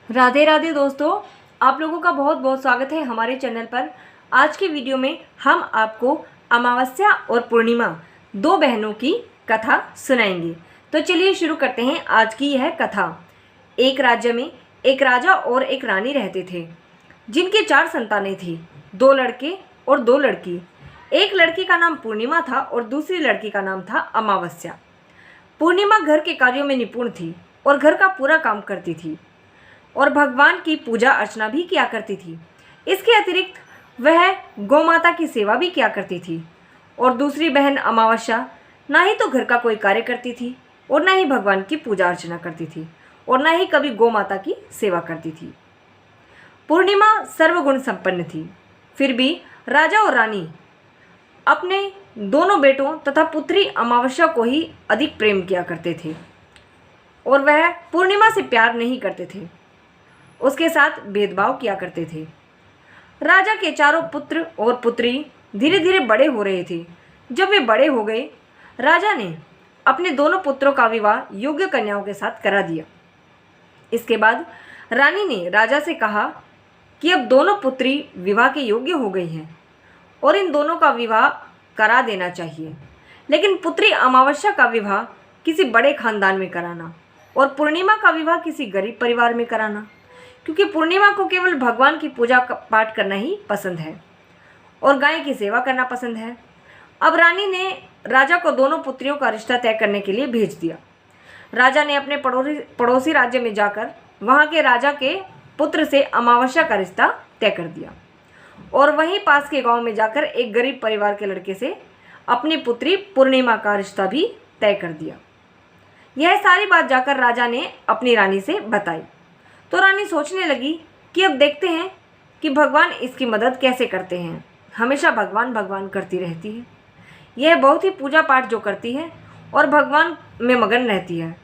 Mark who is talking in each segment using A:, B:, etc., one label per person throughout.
A: राधे राधे दोस्तों, आप लोगों का बहुत बहुत स्वागत है हमारे चैनल पर। आज की वीडियो में हम आपको अमावस्या और पूर्णिमा दो बहनों की कथा सुनाएंगे। तो चलिए शुरू करते हैं आज की यह कथा। एक राज्य में एक राजा और एक रानी रहते थे, जिनके 4 संतानें थी, 2 लड़के और 2 लड़की। एक लड़की का नाम पूर्णिमा था और दूसरी लड़की का नाम था अमावस्या। पूर्णिमा घर के कार्यों में निपुण थी और घर का पूरा काम करती थी और भगवान की पूजा अर्चना भी किया करती थी। इसके अतिरिक्त वह गौ माता की सेवा भी किया करती थी। और दूसरी बहन अमावस्या ना ही तो घर का कोई कार्य करती थी और ना ही भगवान की पूजा अर्चना करती थी और ना ही कभी गौ माता की सेवा करती थी। पूर्णिमा सर्वगुण संपन्न थी, फिर भी राजा और रानी अपने दोनों बेटों तथा पुत्री अमावस्या को ही अधिक प्रेम किया करते थे और वह पूर्णिमा से प्यार नहीं करते थे, उसके साथ भेदभाव किया करते थे। राजा के चारों पुत्र और पुत्री धीरे धीरे बड़े हो रहे थे। जब वे बड़े हो गए, राजा ने अपने दोनों पुत्रों का विवाह योग्य कन्याओं के साथ करा दिया। इसके बाद रानी ने राजा से कहा कि अब दोनों पुत्री विवाह के योग्य हो गई हैं और इन दोनों का विवाह करा देना चाहिए, लेकिन पुत्री अमावस्या का विवाह किसी बड़े खानदान में कराना और पूर्णिमा का विवाह किसी गरीब परिवार में कराना, क्योंकि पूर्णिमा को केवल भगवान की पूजा पाठ करना ही पसंद है और गाय की सेवा करना पसंद है। अब रानी ने राजा को दोनों पुत्रियों का रिश्ता तय करने के लिए भेज दिया। राजा ने अपने पड़ोसी राज्य में जाकर वहाँ के राजा के पुत्र से अमावस्या का रिश्ता तय कर दिया और वहीं पास के गांव में जाकर एक गरीब परिवार के लड़के से अपनी पुत्री पूर्णिमा का रिश्ता भी तय कर दिया। यह सारी बात जाकर राजा ने अपनी रानी से बताई तो रानी सोचने लगी कि अब देखते हैं कि भगवान इसकी मदद कैसे करते हैं। हमेशा भगवान भगवान करती रहती है, यह बहुत ही पूजा पाठ जो करती है और भगवान में मगन रहती है।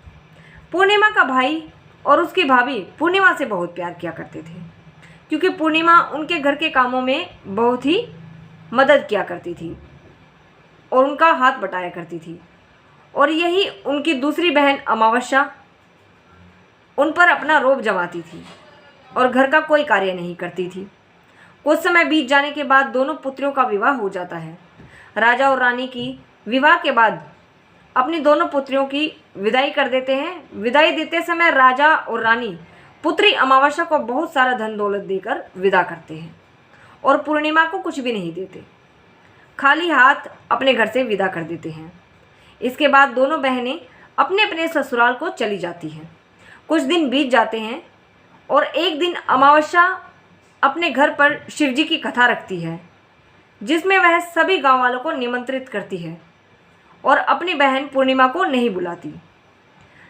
A: पूर्णिमा का भाई और उसकी भाभी पूर्णिमा से बहुत प्यार किया करते थे, क्योंकि पूर्णिमा उनके घर के कामों में बहुत ही मदद किया करती थी और उनका हाथ बटाया करती थी। और यही उनकी दूसरी बहन अमावस्या उन पर अपना रोब जमाती थी और घर का कोई कार्य नहीं करती थी। कुछ समय बीत जाने के बाद दोनों पुत्रियों का विवाह हो जाता है। राजा और रानी की विवाह के बाद अपनी दोनों पुत्रियों की विदाई कर देते हैं। विदाई देते समय राजा और रानी पुत्री अमावस्या को बहुत सारा धन दौलत देकर विदा करते हैं और पूर्णिमा को कुछ भी नहीं देते, खाली हाथ अपने घर से विदा कर देते हैं। इसके बाद दोनों बहनें अपने अपने ससुराल को चली जाती हैं। कुछ दिन बीत जाते हैं और एक दिन अमावस्या अपने घर पर शिवजी की कथा रखती है, जिसमें वह सभी गांव वालों को निमंत्रित करती है और अपनी बहन पूर्णिमा को नहीं बुलाती।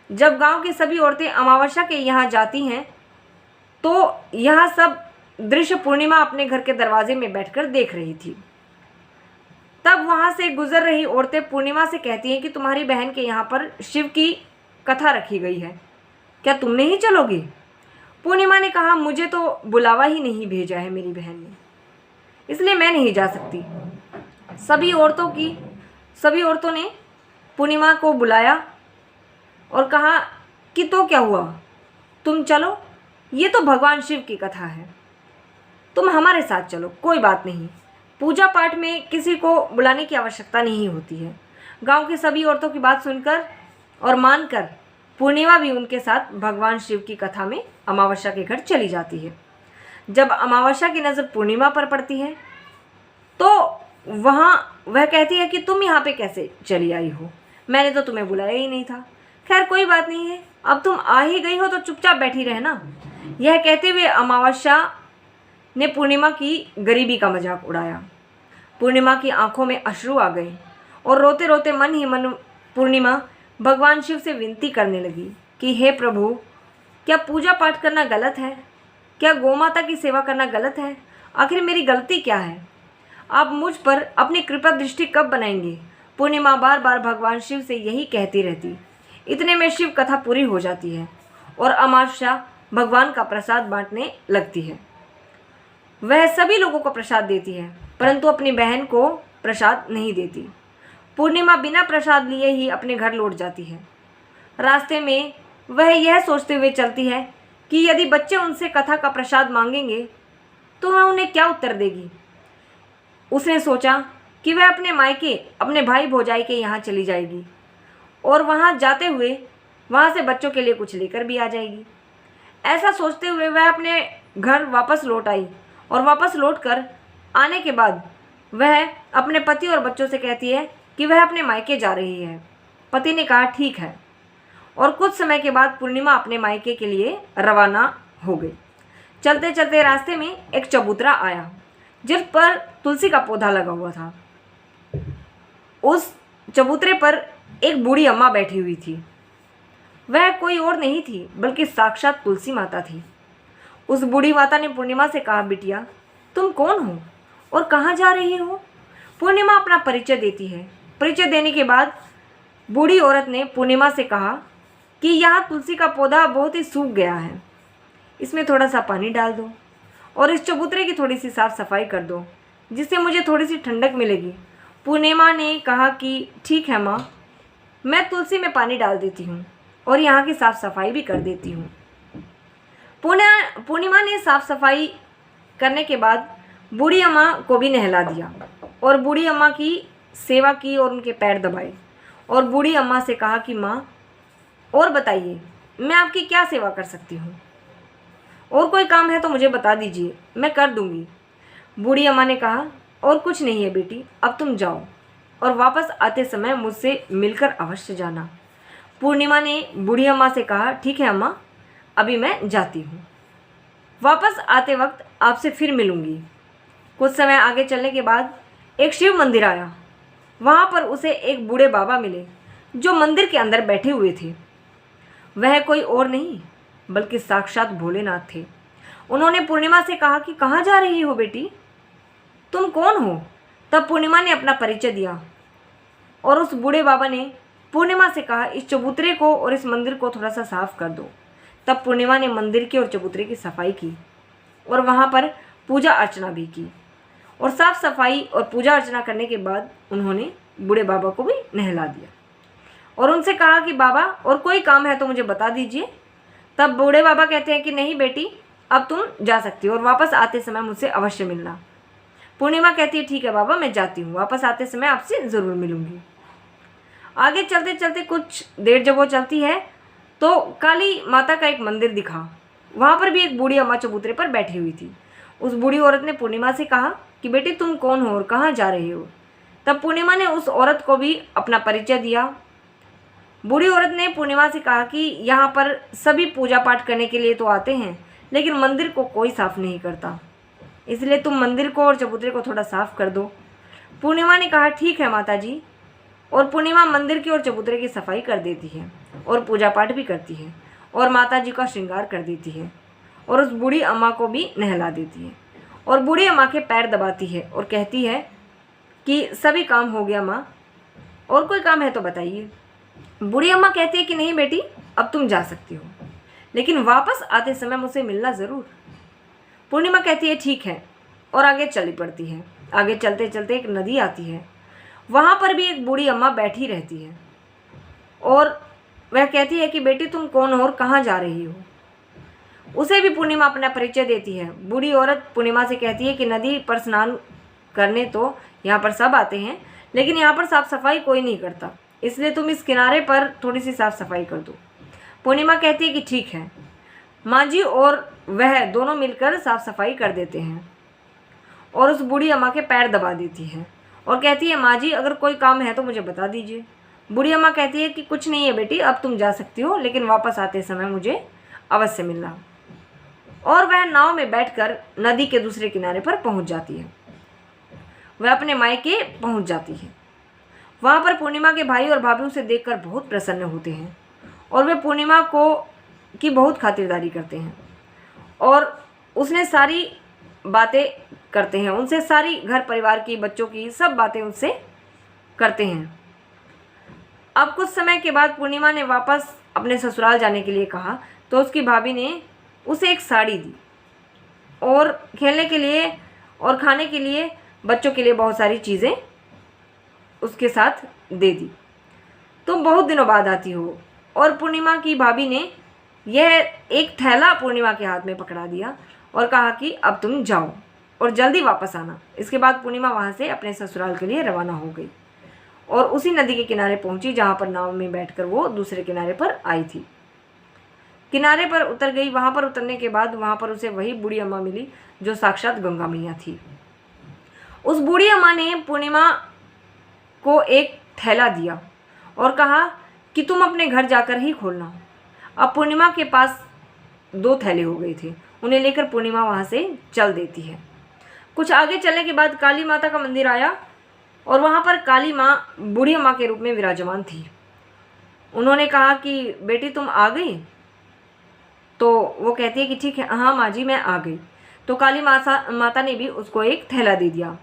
A: जब गांव की सभी औरतें अमावस्या के यहाँ जाती हैं तो यह सब दृश्य पूर्णिमा अपने घर के दरवाजे में बैठकर देख रही थी। तब वहाँ से गुजर रही औरतें पूर्णिमा से कहती हैं कि तुम्हारी बहन के यहाँ पर शिव की कथा रखी गई है, क्या तुम नहीं चलोगी? पूर्णिमा ने कहा, मुझे तो बुलावा ही नहीं भेजा है मेरी बहन ने, इसलिए मैं नहीं जा सकती। सभी औरतों ने पूर्णिमा को बुलाया और कहा कि तो क्या हुआ, तुम चलो, ये तो भगवान शिव की कथा है, तुम हमारे साथ चलो, कोई बात नहीं। पूजा पाठ में किसी को बुलाने की आवश्यकता नहीं होती है। गांव की सभी औरतों की बात सुनकर और मानकर पूर्णिमा भी उनके साथ भगवान शिव की कथा में अमावस्या के घर चली जाती है। जब अमावस्या की नज़र पूर्णिमा पर पड़ती है तो वह कहती है कि तुम यहाँ पे कैसे चली आई हो, मैंने तो तुम्हें बुलाया ही नहीं था। खैर कोई बात नहीं है, अब तुम आ ही गई हो तो चुपचाप बैठी रहना। यह कहते हुए अमावस्या ने पूर्णिमा की गरीबी का मजाक उड़ाया। पूर्णिमा की आंखों में अश्रु आ गए और रोते रोते मन ही मन पूर्णिमा भगवान शिव से विनती करने लगी कि हे प्रभु, क्या पूजा पाठ करना गलत है? क्या गौ माता की सेवा करना गलत है? आखिर मेरी गलती क्या है? आप मुझ पर अपनी कृपा दृष्टि कब बनाएंगे? पूर्णिमा बार बार भगवान शिव से यही कहती रहती। इतने में शिव कथा पूरी हो जाती है और अमावस्या भगवान का प्रसाद बांटने लगती है। वह सभी लोगों को प्रसाद देती है, परंतु अपनी बहन को प्रसाद नहीं देती। पूर्णिमा बिना प्रसाद लिए ही अपने घर लौट जाती है। रास्ते में वह यह सोचते हुए चलती है कि यदि बच्चे उनसे कथा का प्रसाद मांगेंगे तो वह उन्हें क्या उत्तर देगी। उसने सोचा कि वह अपने मायके अपने भाई भौजाई के यहाँ चली जाएगी और वहाँ जाते हुए वहाँ से बच्चों के लिए कुछ लेकर भी आ जाएगी। ऐसा सोचते हुए वह अपने घर वापस लौट आई और वापस लौटकर आने के बाद वह अपने पति और बच्चों से कहती है कि वह अपने मायके जा रही है। पति ने कहा ठीक है, और कुछ समय के बाद पूर्णिमा अपने मायके के लिए रवाना हो गई। चलते चलते रास्ते में एक चबूतरा आया जिस पर तुलसी का पौधा लगा हुआ था। उस चबूतरे पर एक बूढ़ी अम्मा बैठी हुई थी। वह कोई और नहीं थी बल्कि साक्षात तुलसी माता थी। उस बूढ़ी माता ने पूर्णिमा से कहा, बिटिया तुम कौन हो और कहाँ जा रही हो। पूर्णिमा अपना परिचय देती है। परिचय देने के बाद बूढ़ी औरत ने पूर्णिमा से कहा कि यहाँ तुलसी का पौधा बहुत ही सूख गया है, इसमें थोड़ा सा पानी डाल दो और इस चबूतरे की थोड़ी सी साफ़ सफाई कर दो जिससे मुझे थोड़ी सी ठंडक मिलेगी। पूर्णिमा ने कहा कि ठीक है माँ, मैं तुलसी में पानी डाल देती हूँ और यहाँ की साफ़ सफाई भी कर देती हूँ। पूर्णिमा ने साफ़ सफाई करने के बाद बूढ़ी अम्मा को भी नहला दिया और बूढ़ी अम्मा की सेवा की और उनके पैर दबाए और बूढ़ी अम्मा से कहा कि माँ और बताइए, मैं आपकी क्या सेवा कर सकती हूँ, और कोई काम है तो मुझे बता दीजिए, मैं कर दूँगी। बूढ़ी अम्मा ने कहा और कुछ नहीं है बेटी, अब तुम जाओ और वापस आते समय मुझसे मिलकर अवश्य जाना। पूर्णिमा ने बूढ़ी अम्मा से कहा ठीक है अम्मा, अभी मैं जाती हूँ, वापस आते वक्त आपसे फिर मिलूँगी। कुछ समय आगे चलने के बाद एक शिव मंदिर आया। वहाँ पर उसे एक बूढ़े बाबा मिले जो मंदिर के अंदर बैठे हुए थे। वह कोई और नहीं बल्कि साक्षात भोलेनाथ थे। उन्होंने पूर्णिमा से कहा कि कहाँ जा रही हो बेटी, तुम कौन हो। तब पूर्णिमा ने अपना परिचय दिया और उस बूढ़े बाबा ने पूर्णिमा से कहा इस चबूतरे को और इस मंदिर को थोड़ा सा साफ कर दो। तब पूर्णिमा ने मंदिर की और चबूतरे की सफाई की और वहाँ पर पूजा अर्चना भी की, और साफ सफाई और पूजा अर्चना करने के बाद उन्होंने बूढ़े बाबा को भी नहला दिया और उनसे कहा कि बाबा और कोई काम है तो मुझे बता दीजिए। तब बूढ़े बाबा कहते हैं कि नहीं बेटी, अब तुम जा सकती हो और वापस आते समय मुझसे अवश्य मिलना। पूर्णिमा कहती है ठीक है बाबा, मैं जाती हूँ, वापस आते समय आपसे ज़रूर मिलूँगी। आगे चलते चलते कुछ देर जब वो चलती है तो काली माता का एक मंदिर दिखा। वहाँ पर भी एक बूढ़ी अम्मा चबूतरे पर बैठी हुई थी। उस बूढ़ी औरत ने पूर्णिमा से कहा कि बेटी तुम कौन हो और कहाँ जा रही हो। तब पूर्णिमा ने उस औरत को भी अपना परिचय दिया। बूढ़ी औरत ने पूर्णिमा से कहा कि यहाँ पर सभी पूजा पाठ करने के लिए तो आते हैं लेकिन मंदिर को कोई साफ़ नहीं करता, इसलिए तुम मंदिर को और चबूतरे को थोड़ा साफ़ कर दो। पूर्णिमा ने कहा ठीक है माता जी, और पूर्णिमा मंदिर की और चबूतरे की सफाई कर देती है और पूजा पाठ भी करती है और माता जी का श्रृंगार कर देती है और उस बूढ़ी अम्मा को भी नहला देती है और बूढ़ी अम्मा के पैर दबाती है और कहती है कि सभी काम हो गया माँ, और कोई काम है तो बताइए। बूढ़ी अम्मा कहती है कि नहीं बेटी, अब तुम जा सकती हो, लेकिन वापस आते समय मुझसे मिलना ज़रूर। पूर्णिमा कहती है ठीक है और आगे चली पड़ती है। आगे चलते चलते एक नदी आती है। वहाँ पर भी एक बूढ़ी अम्मा बैठी रहती है और वह कहती है कि बेटी तुम कौन हो और कहाँ जा रही हो। उसे भी पूर्णिमा अपना परिचय देती है। बूढ़ी औरत पूर्णिमा से कहती है कि नदी पर स्नान करने तो यहाँ पर सब आते हैं लेकिन यहाँ पर साफ़ सफाई कोई नहीं करता, इसलिए तुम इस किनारे पर थोड़ी सी साफ़ सफाई कर दो। पूर्णिमा कहती है कि ठीक है। माँ जी और वह दोनों मिलकर साफ़ सफाई कर देते हैं और उस बूढ़ी अम्मा के पैर दबा देती है और कहती है माँ जी अगर कोई काम है तो मुझे बता दीजिए। बूढ़ी अम्मा कहती है कि कुछ नहीं है बेटी, अब तुम जा सकती हो, लेकिन वापस आते समय मुझे अवश्य मिलना। और वह नाव में बैठकर नदी के दूसरे किनारे पर पहुंच जाती है। वह अपने मायके पहुंच जाती है। वहाँ पर पूर्णिमा के भाई और भाभी उसे देखकर बहुत प्रसन्न होते हैं और वे पूर्णिमा को की बहुत खातिरदारी करते हैं और उसने सारी बातें करते हैं उनसे, सारी घर परिवार की, बच्चों की सब बातें उनसे करते हैं। अब कुछ समय के बाद पूर्णिमा ने वापस अपने ससुराल जाने के लिए कहा तो उसकी भाभी ने उसे एक साड़ी दी और खेलने के लिए और खाने के लिए, बच्चों के लिए बहुत सारी चीज़ें उसके साथ दे दी। तुम बहुत दिनों बाद आती हो। और पूर्णिमा की भाभी ने यह एक थैला पूर्णिमा के हाथ में पकड़ा दिया और कहा कि अब तुम जाओ और जल्दी वापस आना। इसके बाद पूर्णिमा वहाँ से अपने ससुराल के लिए रवाना हो गई और उसी नदी के किनारे पहुंची जहाँ पर नाव में बैठकर वो दूसरे किनारे पर आई थी। किनारे पर उतर गई। वहाँ पर उतरने के बाद वहाँ पर उसे वही बूढ़ी अम्मा मिली जो साक्षात गंगा मैया थी। उस बूढ़ी अम्मा ने पूर्णिमा को एक थैला दिया और कहा कि तुम अपने घर जाकर ही खोलना। अब पूर्णिमा के पास 2 थैले हो गए थे। उन्हें लेकर पूर्णिमा वहाँ से चल देती है। कुछ आगे चलने के बाद काली माता का मंदिर आया और वहाँ पर काली माँ बूढ़ी अम्मा के रूप में विराजमान थी। उन्होंने कहा कि बेटी तुम आ गई? तो वो कहती है कि ठीक है, हाँ माँ जी मैं आ गई। तो काली माता ने भी उसको एक थैला दे दिया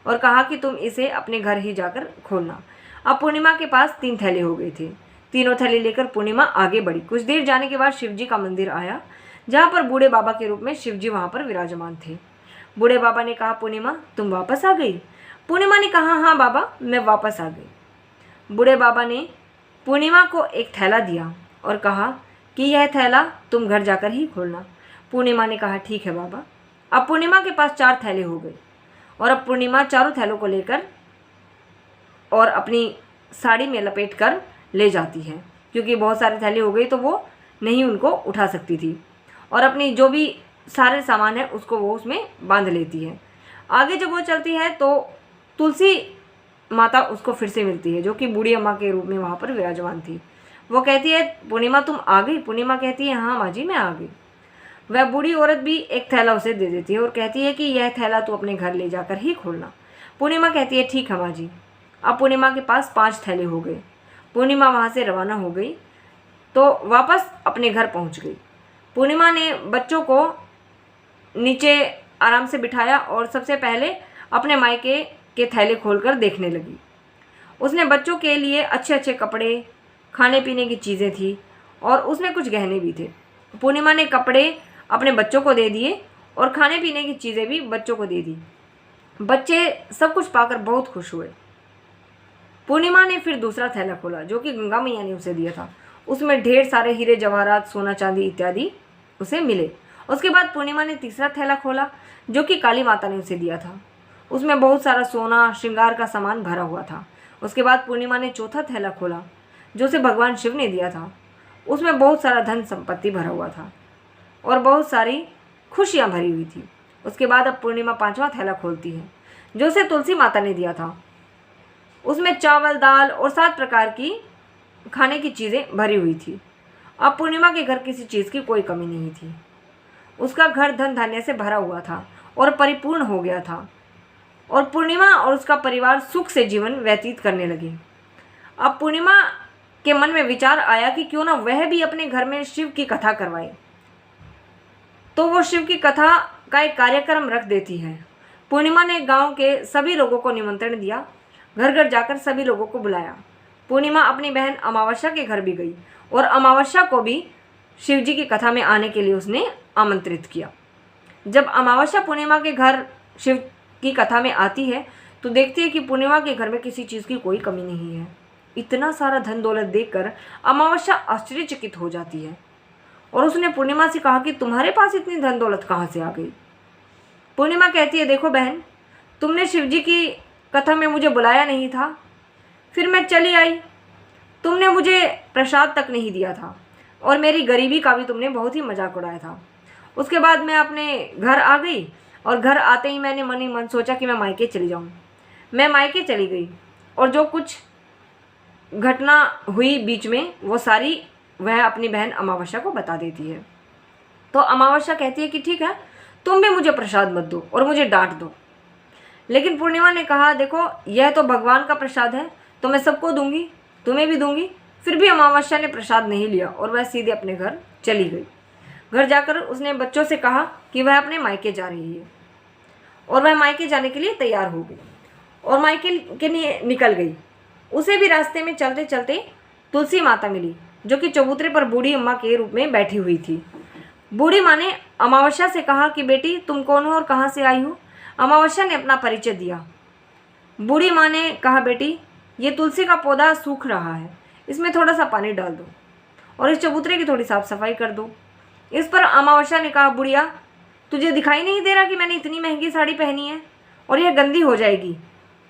A: और कहा कि तुम इसे अपने घर ही जाकर खोलना। अब पूर्णिमा के पास 3 थैले हो गए थे। तीनों थैले लेकर पूर्णिमा आगे बढ़ी। कुछ देर जाने के बाद शिवजी का मंदिर आया जहाँ पर बूढ़े बाबा के रूप में शिवजी वहाँ पर विराजमान थे। बूढ़े बाबा ने कहा पूर्णिमा तुम वापस आ गई? पूर्णिमा ने कहा हाँ बाबा मैं वापस आ गई। बूढ़े बाबा ने पूर्णिमा को एक थैला दिया और कहा कि यह थैला तुम घर जाकर ही खोलना। पूर्णिमा ने कहा ठीक है बाबा। अब पूर्णिमा के पास 4 थैले हो गए और अब पूर्णिमा चारों थैलों को लेकर और अपनी साड़ी में लपेट कर ले जाती है, क्योंकि बहुत सारे थैले हो गए तो वो नहीं उनको उठा सकती थी। और अपनी जो भी सारे सामान है उसको वो उसमें बांध लेती है। आगे जब वो चलती है तो तुलसी माता उसको फिर से मिलती है जो कि बूढ़ी अम्मा के रूप में वहाँ पर विराजमान थी। वो कहती है पूर्णिमा तुम आ गई? पूर्णिमा कहती है हाँ माँ जी मैं आ गई। वह बूढ़ी औरत भी एक थैला उसे दे देती है और कहती है कि यह थैला तू अपने घर ले जाकर ही खोलना। पूर्णिमा कहती है ठीक है माँ जी। अब पूर्णिमा के पास 5 थैले हो गए। पूर्णिमा वहाँ से रवाना हो गई तो वापस अपने घर पहुँच गई। पूर्णिमा ने बच्चों को नीचे आराम से बिठाया और सबसे पहले अपने मायके के थैले खोलकर देखने लगी। उसने बच्चों के लिए अच्छे अच्छे कपड़े, खाने पीने की चीज़ें थी और उसमें कुछ गहने भी थे। पूर्णिमा ने कपड़े अपने बच्चों को दे दिए और खाने पीने की चीज़ें भी बच्चों को दे दी। बच्चे सब कुछ पाकर बहुत खुश हुए। पूर्णिमा ने फिर दूसरा थैला खोला जो कि गंगा मैया ने उसे दिया था। उसमें ढेर सारे हीरे जवाहरात, सोना चांदी इत्यादि उसे मिले। उसके बाद पूर्णिमा ने तीसरा थैला खोला जो कि काली माता ने उसे दिया था। उसमें बहुत सारा सोना, श्रृंगार का सामान भरा हुआ था। उसके बाद पूर्णिमा ने चौथा थैला खोला जो उसे भगवान शिव ने दिया था। उसमें बहुत सारा धन संपत्ति भरा हुआ था और बहुत सारी खुशियाँ भरी हुई थी। उसके बाद अब पूर्णिमा 5वां थैला खोलती है जो उसे तुलसी माता ने दिया था। उसमें चावल, दाल और 7 प्रकार की खाने की चीज़ें भरी हुई थी। अब पूर्णिमा के घर किसी चीज़ की कोई कमी नहीं थी। उसका घर धन धान्य से भरा हुआ था और परिपूर्ण हो गया था और पूर्णिमा और उसका परिवार सुख से जीवन व्यतीत करने लगे। अब पूर्णिमा के मन में विचार आया कि क्यों ना वह भी अपने घर में शिव की कथा करवाए। तो वो शिव की कथा का एक कार्यक्रम रख देती है। पूर्णिमा ने गांव के सभी लोगों को निमंत्रण दिया, घर घर जाकर सभी लोगों को बुलाया। पूर्णिमा अपनी बहन अमावस्या के घर भी गई और अमावस्या को भी शिव जी की कथा में आने के लिए उसने आमंत्रित किया। जब अमावस्या पूर्णिमा के घर शिव की कथा में आती है तो देखती है कि पूर्णिमा के घर में किसी चीज़ की कोई कमी नहीं है। इतना सारा धन दौलत देखकर अमावस्या आश्चर्यचकित हो जाती है और उसने पूर्णिमा से कहा कि तुम्हारे पास इतनी धन दौलत कहाँ से आ गई? पूर्णिमा कहती है देखो बहन, तुमने शिवजी की कथा में मुझे बुलाया नहीं था, फिर मैं चली आई। तुमने मुझे प्रसाद तक नहीं दिया था और मेरी गरीबी का भी तुमने बहुत ही मजाक उड़ाया था। उसके बाद मैं अपने घर आ गई और घर आते ही मैंने मन ही मन सोचा कि मैं मायके चली जाऊँ। मैं मायके चली गई और जो कुछ घटना हुई बीच में वो सारी वह अपनी बहन अमावस्या को बता देती है। तो अमावस्या कहती है कि ठीक है, तुम भी मुझे प्रसाद मत दो और मुझे डांट दो। लेकिन पूर्णिमा ने कहा देखो यह तो भगवान का प्रसाद है तो मैं सबको दूंगी, तुम्हें भी दूंगी। फिर भी अमावस्या ने प्रसाद नहीं लिया और वह सीधे अपने घर चली गई। घर जाकर उसने बच्चों से कहा कि वह अपने मायके जा रही है और वह मायके जाने के लिए तैयार हो गई और मायके के लिए निकल गई। उसे भी रास्ते में चलते चलते तुलसी माता मिली जो कि चबूतरे पर बूढ़ी अम्मा के रूप में बैठी हुई थी। बूढ़ी माँ ने अमावस्या से कहा कि बेटी तुम कौन हो और कहाँ से आई हो? अमावस्या ने अपना परिचय दिया। बूढ़ी माँ ने कहा बेटी ये तुलसी का पौधा सूख रहा है, इसमें थोड़ा सा पानी डाल दो। और इस चबूतरे की थोड़ी साफ सफाई कर दो। इस पर अमावस्या ने कहा, बुढ़िया तुझे दिखाई नहीं दे रहा कि मैंने इतनी महंगी साड़ी पहनी है और यह गंदी हो जाएगी।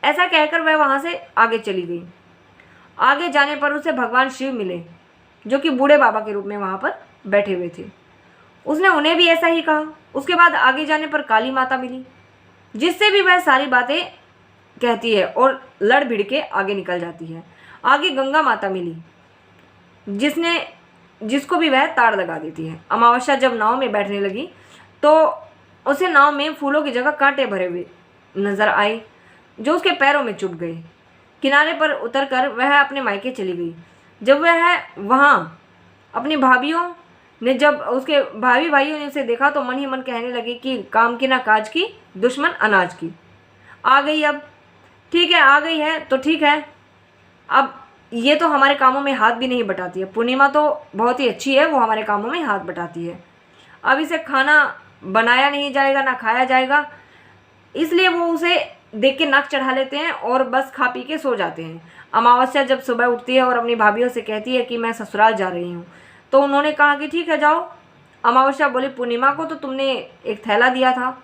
A: ऐसा कहकर वह वहाँ से आगे चली गई। आगे जाने पर उसे भगवान शिव मिले, जो कि बूढ़े बाबा के रूप में वहाँ पर बैठे हुए थे। उसने उन्हें भी ऐसा ही कहा। उसके बाद आगे जाने पर काली माता मिली, जिससे भी वह सारी बातें कहती है और लड़ भिड़ के आगे निकल जाती है। आगे गंगा माता मिली, जिसको भी वह ताड़ लगा देती है। अमावस्या जब नाव में बैठने लगी तो उसे नाव में फूलों की जगह कांटे भरे हुए नजर आए, जो उसके पैरों में चुभ गए। किनारे पर उतरकर वह अपने मायके चली गई। जब वह वहाँ अपनी भाभीियों ने जब उसके भाइयों ने उसे देखा तो मन ही मन कहने लगे कि काम की ना काज की, दुश्मन अनाज की। आ गई, अब ठीक है, आ गई है तो ठीक है। अब ये तो हमारे कामों में हाथ भी नहीं बटाती है। पूर्णिमा तो बहुत ही अच्छी है, वो हमारे कामों में हाथ बटाती है। अब इसे खाना बनाया नहीं जाएगा ना खाया जाएगा, इसलिए वो उसे देख के नाक चढ़ा लेते हैं और बस खा पी के सो जाते हैं। अमावस्या जब सुबह उठती है और अपनी भाभीियों से कहती है कि मैं ससुराल जा रही हूँ, तो उन्होंने कहा कि ठीक है जाओ। अमावस्या बोली, पूर्णिमा को तो तुमने एक थैला दिया था,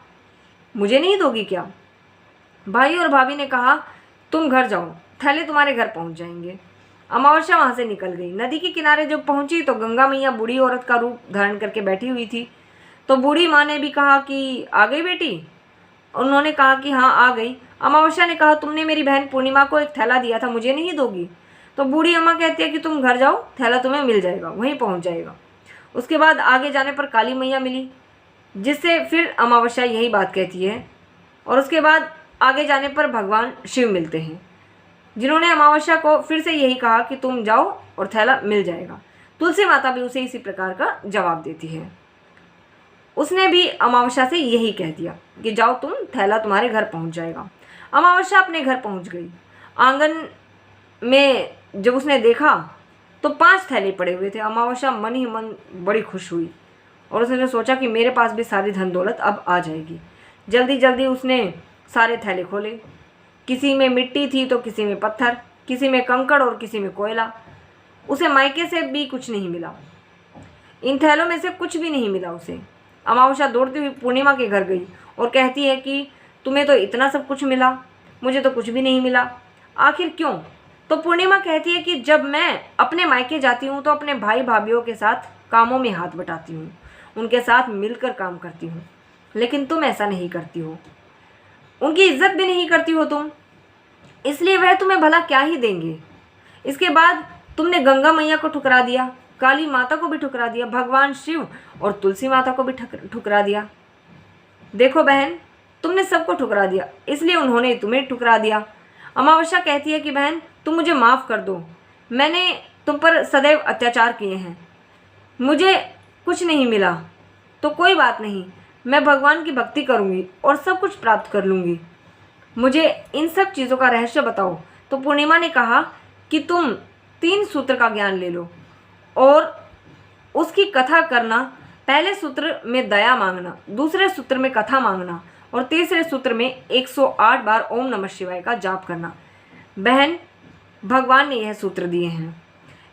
A: मुझे नहीं दोगी क्या? भाई और भाभी ने कहा तुम घर जाओ, थैले तुम्हारे घर पहुँच जाएंगे। अमावस्या वहाँ से निकल गई। नदी के किनारे जब पहुँची तो गंगा मैया बूढ़ी औरत का रूप धारण करके बैठी हुई थी। तो बूढ़ी माँ ने भी कहा कि आ गई बेटी? उन्होंने कहा कि हाँ आ गई। अमावस्या ने कहा तुमने मेरी बहन पूर्णिमा को एक थैला दिया था, मुझे नहीं दोगी? तो बूढ़ी अम्मा कहती है कि तुम घर जाओ, थैला तुम्हें मिल जाएगा, वहीं पहुँच जाएगा। उसके बाद आगे जाने पर काली मैया मिली, जिससे फिर अमावस्या यही बात कहती है। और उसके बाद आगे जाने पर भगवान शिव मिलते हैं, जिन्होंने अमावस्या को फिर से यही कहा कि तुम जाओ और थैला मिल जाएगा। तुलसी माता भी उसे इसी प्रकार का जवाब देती है। उसने भी अमावस्या से यही कह दिया कि जाओ तुम, थैला तुम्हारे घर पहुंच जाएगा। अमावस्या अपने घर पहुंच गई। आंगन में जब उसने देखा तो 5 थैले पड़े हुए थे। अमावस्या मन ही मन बड़ी खुश हुई और उसने सोचा कि मेरे पास भी सारी धन दौलत अब आ जाएगी। जल्दी जल्दी उसने सारे थैले खोले। किसी में मिट्टी थी तो किसी में पत्थर, किसी में कंकड़ और किसी में कोयला। उसे मायके से भी कुछ नहीं मिला, इन थैलों में से कुछ भी नहीं मिला उसे। अमावस्या दौड़ती हुई पूर्णिमा के घर गई और कहती है कि तुम्हें तो इतना सब कुछ मिला, मुझे तो कुछ भी नहीं मिला, आखिर क्यों? तो पूर्णिमा कहती है कि जब मैं अपने मायके जाती हूँ तो अपने भाई भाभीियों के साथ कामों में हाथ बटाती हूँ, उनके साथ मिलकर काम करती हूँ, लेकिन तुम ऐसा नहीं करती हो, उनकी इज्जत भी नहीं करती हो तुम, इसलिए वह तुम्हें भला क्या ही देंगे। इसके बाद तुमने गंगा मैया को ठुकरा दिया, काली माता को भी ठुकरा दिया, भगवान शिव और तुलसी माता को भी ठुकरा दिया। देखो बहन, तुमने सबको ठुकरा दिया, इसलिए उन्होंने तुम्हें ठुकरा दिया। अमावस्या कहती है कि बहन तुम मुझे माफ़ कर दो, मैंने तुम पर सदैव अत्याचार किए हैं, मुझे कुछ नहीं मिला तो कोई बात नहीं, मैं भगवान की भक्ति करूँगी और सब कुछ प्राप्त कर लूँगी, मुझे इन सब चीज़ों का रहस्य बताओ। तो पूर्णिमा ने कहा कि तुम 3 सूत्र का ज्ञान ले लो और उसकी कथा करना। पहले सूत्र में दया मांगना, दूसरे सूत्र में कथा मांगना और तीसरे सूत्र में 108 बार ओम नमः शिवाय का जाप करना। बहन, भगवान ने यह सूत्र दिए हैं,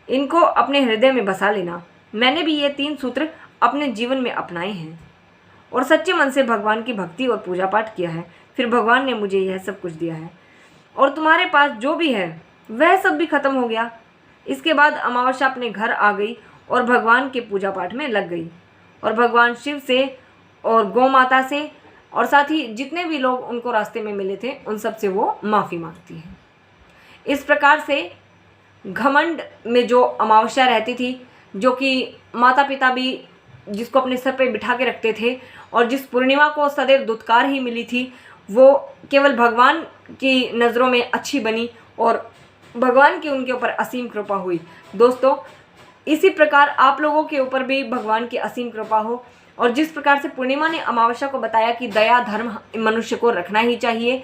A: इनको अपने हृदय में बसा लेना। मैंने भी ये 3 सूत्र अपने जीवन में अपनाए हैं और सच्चे मन से भगवान की भक्ति और पूजा पाठ किया है, फिर भगवान ने मुझे यह सब कुछ दिया है और तुम्हारे पास जो भी है वह सब भी खत्म हो गया। इसके बाद अमावस्या अपने घर आ गई और भगवान के पूजा पाठ में लग गई और भगवान शिव से और गौ माता से और साथ ही जितने भी लोग उनको रास्ते में मिले थे उन सब से वो माफ़ी मांगती है। इस प्रकार से घमंड में जो अमावस्या रहती थी, जो कि माता पिता भी जिसको अपने सर पे बिठा के रखते थे और जिस पूर्णिमा को सदैव दुत्कार ही मिली थी, वो केवल भगवान की नज़रों में अच्छी बनी और भगवान की उनके ऊपर असीम कृपा हुई। दोस्तों, इसी प्रकार आप लोगों के ऊपर भी भगवान की असीम कृपा हो और जिस प्रकार से पूर्णिमा ने अमावस्या को बताया कि दया धर्म मनुष्य को रखना ही चाहिए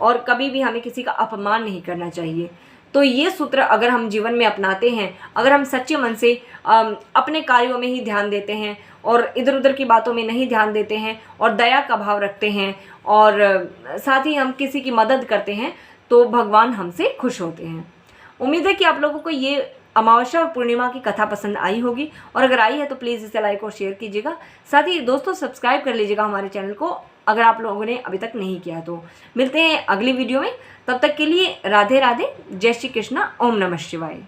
A: और कभी भी हमें किसी का अपमान नहीं करना चाहिए, तो ये सूत्र अगर हम जीवन में अपनाते हैं, अगर हम सच्चे मन से अपने कार्यों में ही ध्यान देते हैं और इधर उधर की बातों में नहीं ध्यान देते हैं और दया का भाव रखते हैं और साथ ही हम किसी की मदद करते हैं, तो भगवान हमसे खुश होते हैं। उम्मीद है कि आप लोगों को ये अमावस्या और पूर्णिमा की कथा पसंद आई होगी, और अगर आई है तो प्लीज़ इसे लाइक और शेयर कीजिएगा। साथ ही दोस्तों सब्सक्राइब कर लीजिएगा हमारे चैनल को अगर आप लोगों ने अभी तक नहीं किया तो। मिलते हैं अगली वीडियो में, तब तक के लिए राधे राधे, जय श्री कृष्णा, ओम नमः शिवाय।